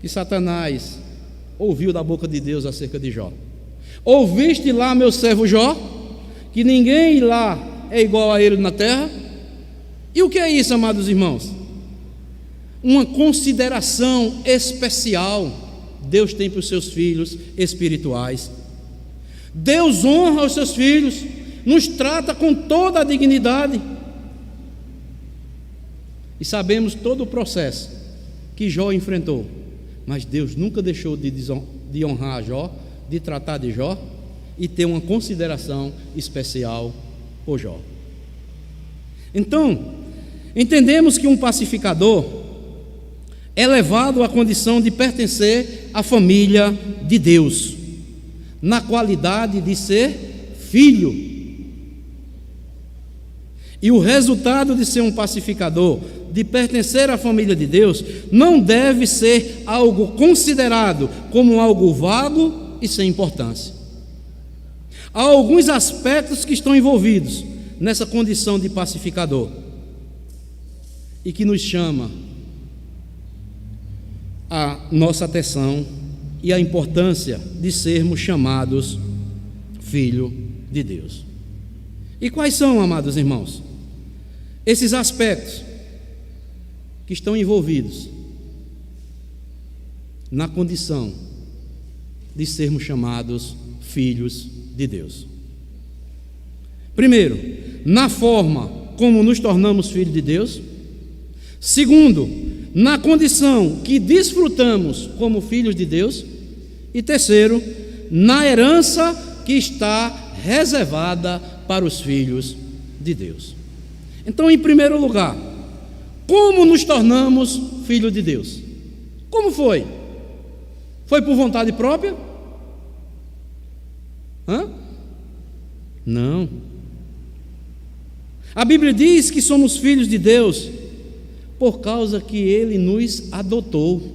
que Satanás ouviu da boca de Deus acerca de Jó? Ouviste lá, meu servo Jó, que ninguém lá é igual a ele na terra? E o que é isso, amados irmãos? Uma consideração especial Deus tem para os seus filhos espirituais. Deus honra os seus filhos, nos trata com toda a dignidade. E sabemos todo o processo que Jó enfrentou, mas Deus nunca deixou de honrar Jó, de tratar de Jó e ter uma consideração especial por Jó. Então, entendemos que um pacificador é levado à condição de pertencer à família de Deus, na qualidade de ser filho. E o resultado de ser um pacificador, de pertencer à família de Deus, não deve ser algo considerado como algo vago e sem importância. Há alguns aspectos que estão envolvidos nessa condição de pacificador e que nos chama a nossa atenção e a importância de sermos chamados filho de Deus. E quais são, amados irmãos, esses aspectos que estão envolvidos na condição de sermos chamados filhos de Deus? Primeiro, na forma como nos tornamos filhos de Deus. Segundo, na condição que desfrutamos como filhos de Deus. E terceiro, na herança que está reservada para os filhos de Deus. Então, em primeiro lugar, como nos tornamos filhos de Deus? Como foi? Foi por vontade própria? Não. A Bíblia diz que somos filhos de Deus por causa que Ele nos adotou.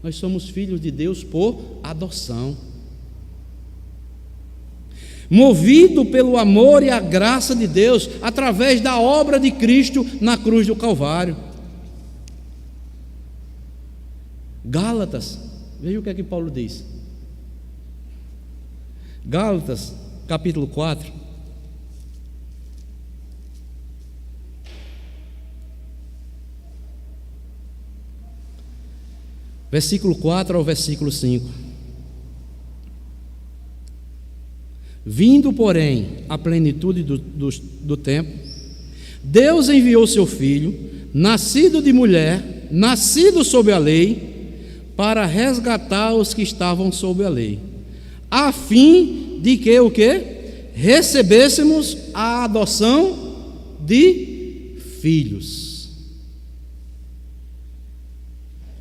Nós somos filhos de Deus por adoção. Movido pelo amor e a graça de Deus, através da obra de Cristo na cruz do Calvário. Gálatas, veja o que é que Paulo diz. Gálatas, capítulo 4. Versículo 4 ao versículo 5. Vindo, porém, a plenitude do tempo, Deus enviou seu Filho, nascido de mulher, nascido sob a lei, para resgatar os que estavam sob a lei, a fim de que o quê? Recebêssemos a adoção de filhos.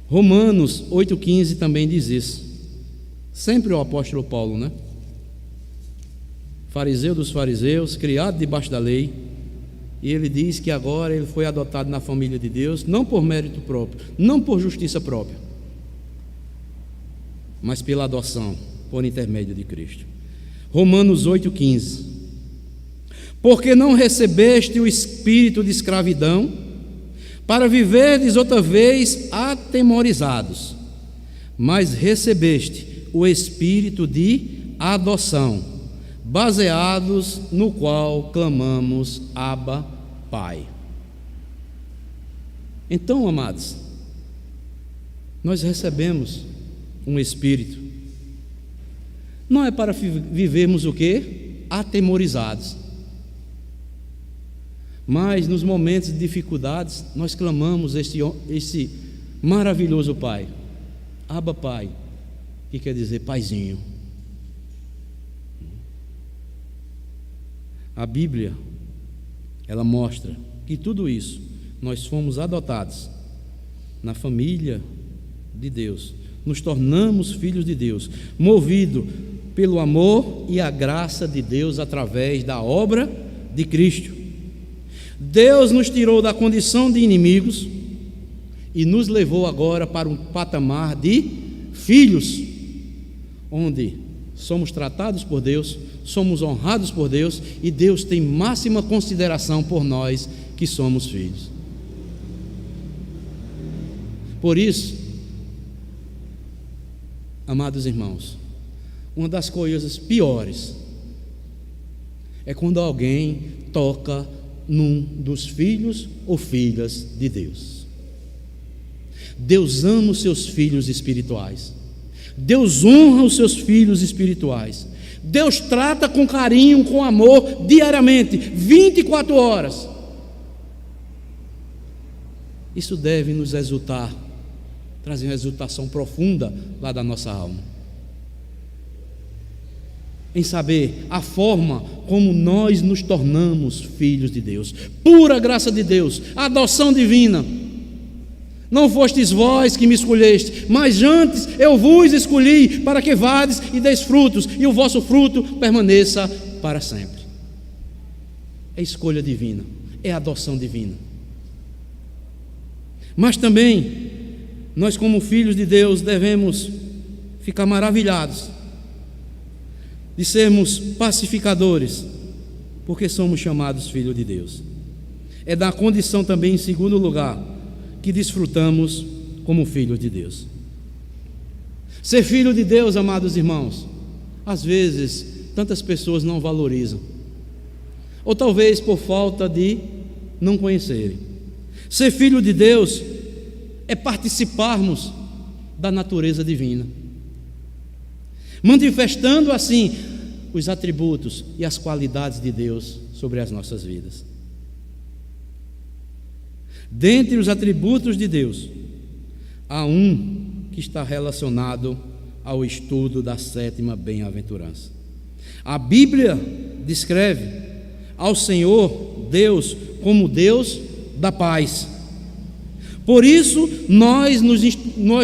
Romanos 8,15 também diz isso. Sempre o apóstolo Paulo, né? Fariseu dos fariseus, criado debaixo da lei, e ele diz que agora ele foi adotado na família de Deus, não por mérito próprio, não por justiça própria, mas pela adoção, por intermédio de Cristo. Romanos 8,15. Porque não recebeste o espírito de escravidão, para viverdes outra vez atemorizados, mas recebeste o espírito de adoção, baseados no qual clamamos Abba, Pai. Então, amados, nós recebemos um espírito, não é para vivermos o quê? Atemorizados, mas nos momentos de dificuldades nós clamamos esse maravilhoso Pai, Abba, Pai, que quer dizer Paizinho. A Bíblia, ela mostra que tudo isso, nós fomos adotados na família de Deus, nos tornamos filhos de Deus, movido pelo amor e a graça de Deus através da obra de Cristo. Deus nos tirou da condição de inimigos e nos levou agora para um patamar de filhos, onde somos tratados por Deus, somos honrados por Deus, e Deus tem máxima consideração por nós que somos filhos. Por isso, amados irmãos, uma das coisas piores é quando alguém toca num dos filhos ou filhas de Deus. Deus ama os seus filhos espirituais. Deus honra os seus filhos espirituais. Deus trata com carinho, com amor, diariamente, 24 horas. Isso deve nos exultar, trazer uma exultação profunda lá da nossa alma, em saber a forma como nós nos tornamos filhos de Deus, pura graça de Deus, adoção divina. Não fostes vós que me escolheste, mas antes eu vos escolhi para que vades e deis frutos, e o vosso fruto permaneça para sempre. É escolha divina, é adoção divina. Mas também nós, como filhos de Deus, devemos ficar maravilhados de sermos pacificadores, porque somos chamados filhos de Deus. É da condição também, em segundo lugar, que desfrutamos como filhos de Deus. Ser filho de Deus, amados irmãos, às vezes tantas pessoas não valorizam, ou talvez por falta de não conhecerem. Ser filho de Deus é participarmos da natureza divina, manifestando assim os atributos e as qualidades de Deus sobre as nossas vidas. Dentre os atributos de Deus, há um que está relacionado ao estudo da sétima bem-aventurança. A Bíblia descreve ao Senhor Deus como Deus da paz. Por isso, nós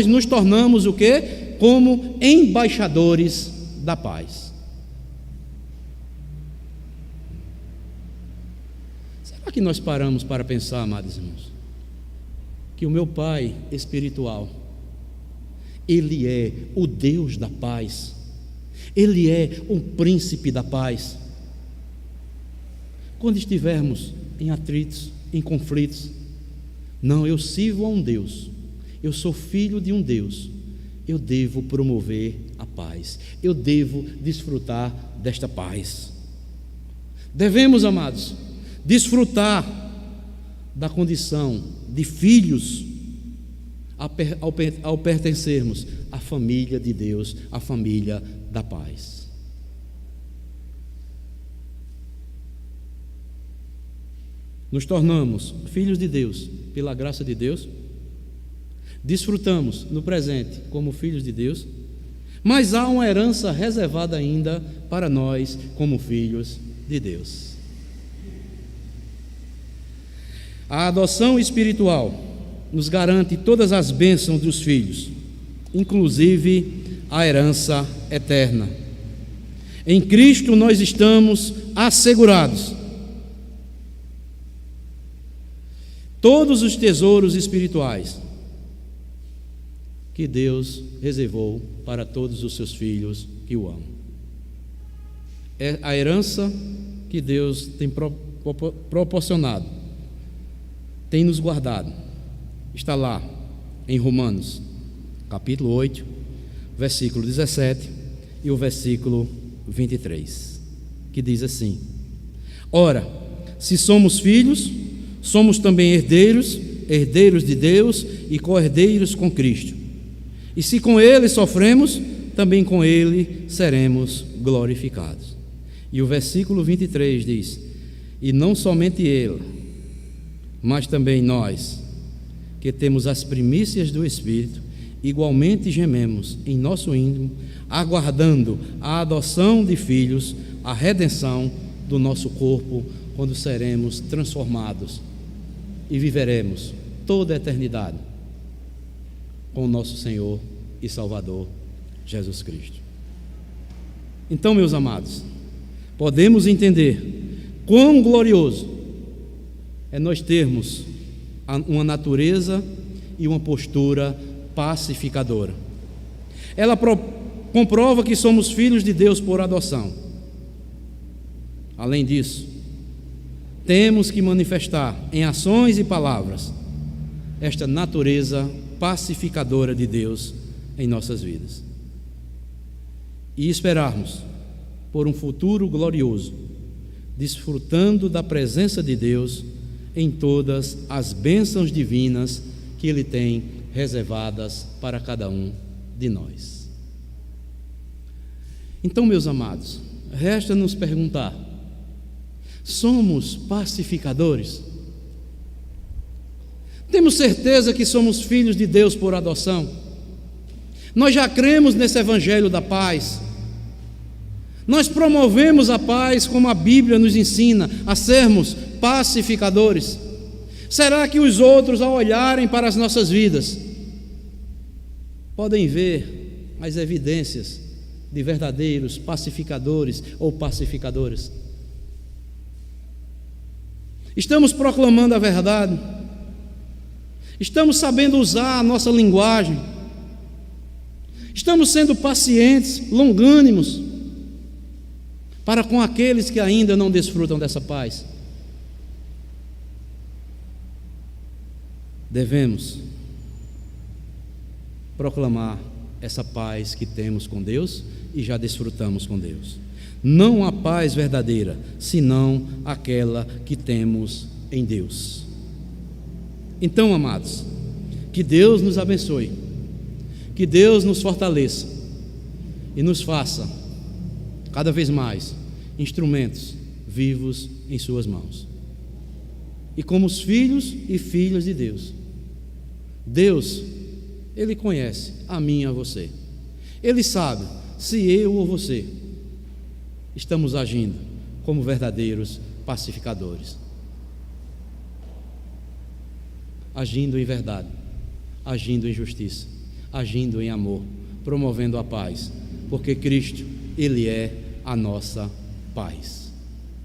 nos tornamos o quê? Como embaixadores da paz. Será que nós paramos para pensar, amados irmãos, que o meu Pai espiritual, Ele é o Deus da paz, Ele é o príncipe da paz? Quando estivermos em atritos, em conflitos, não, eu sirvo a um Deus, eu sou filho de um Deus, eu devo promover a paz, eu devo desfrutar desta paz. Devemos, amados, desfrutar da condição de filhos ao pertencermos à família de Deus, à família da paz. Nos tornamos filhos de Deus pela graça de Deus, desfrutamos no presente como filhos de Deus, mas há uma herança reservada ainda para nós como filhos de Deus. A adoção espiritual nos garante todas as bênçãos dos filhos, inclusive a herança eterna. Em Cristo nós estamos assegurados todos os tesouros espirituais que Deus reservou para todos os seus filhos que o amam. É a herança que Deus tem proporcionado, tem nos guardado. Está lá em Romanos, capítulo 8, versículo 17 e o versículo 23, que diz assim: ora, se somos filhos, somos também herdeiros, herdeiros de Deus e co-herdeiros com Cristo. E se com Ele sofremos, também com Ele seremos glorificados. E o versículo 23 diz: e não somente Ele, mas também nós, que temos as primícias do Espírito, igualmente gememos em nosso íntimo, aguardando a adoção de filhos, a redenção do nosso corpo, quando seremos transformados e viveremos toda a eternidade com o nosso Senhor e Salvador Jesus Cristo. Então, meus amados, podemos entender quão glorioso é nós termos uma natureza e uma postura pacificadora. Ela comprova que somos filhos de Deus por adoção. Além disso, temos que manifestar em ações e palavras esta natureza pacificadora de Deus em nossas vidas e esperarmos por um futuro glorioso, desfrutando da presença de Deus em todas as bênçãos divinas que Ele tem reservadas para cada um de nós. Então, meus amados, resta nos perguntar: somos pacificadores? Temos certeza que somos filhos de Deus por adoção? Nós já cremos nesse evangelho da paz? Nós promovemos a paz como a Bíblia nos ensina a sermos pacificadores? Será que os outros, ao olharem para as nossas vidas, podem ver as evidências de verdadeiros pacificadores ou pacificadoras? Estamos proclamando a verdade? Estamos sabendo usar a nossa linguagem? Estamos sendo pacientes, longânimos para com aqueles que ainda não desfrutam dessa paz? Devemos proclamar essa paz que temos com Deus e já desfrutamos com Deus. Não a paz verdadeira, senão aquela que temos em Deus. Então, amados, que Deus nos abençoe, que Deus nos fortaleça e nos faça cada vez mais instrumentos vivos em suas mãos. E como os filhos e filhas de Deus, Deus, Ele conhece a mim e a você. Ele sabe se eu ou você estamos agindo como verdadeiros pacificadores, agindo em verdade, agindo em justiça, agindo em amor, promovendo a paz, porque Cristo, Ele é a nossa paz.